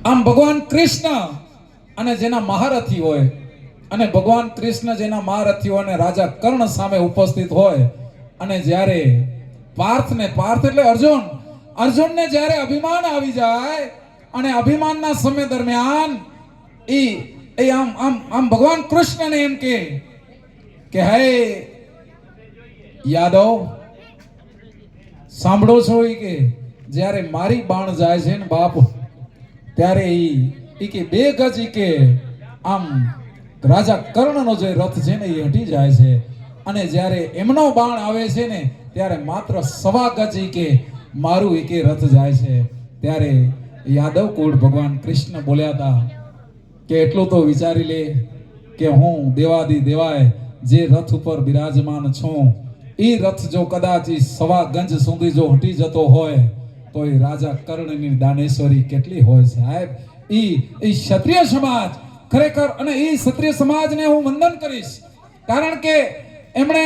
આમ ભગવાન કૃષ્ણ અને જેના મહારથી હોય, અને ભગવાન કૃષ્ણ જેના મહારથી હોય અને રાજા કર્ણ સામે ઉપસ્થિત હોય, અને જ્યારે પાર્થ એટલે અર્જુનને જ્યારે અભિમાન આવી જાય, અને અભિમાનના સમય દરમિયાન એ આમ ભગવાન કૃષ્ણને એમ કે હે યાદવ, સાંભળો છો કે જ્યારે મારી બાણ જાય છે ને બાપ, ત્યારે ઈ કે 2 ગજ કે આમ રાજા કર્ણનો જે રથ છે ને એ હટી જાય છે, અને જ્યારે એમનો બાણ આવે છે ને ત્યારે માત્ર 1.25 ગજ કે મારું કે રથ જાય છે. ત્યારે યાદવ કુળ ભગવાન કૃષ્ણ બોલ્યા હતા કે એટલું તો વિચારી લે કે હું દેવાદી દેવાય જે રથ ઉપર બિરાજમાન છું, એ રથ જો કદાચ 1.25 ગજ સુધી જો હટી જતો હોય તો એ રાજા કર્ણની દાનેશ્વરી કેટલી હોય સાહેબ. એ ક્ષત્રિય સમાજ ખરેખર, અને એ ક્ષત્રિય સમાજને હું વંદન કરીશ, કારણ કે એમણે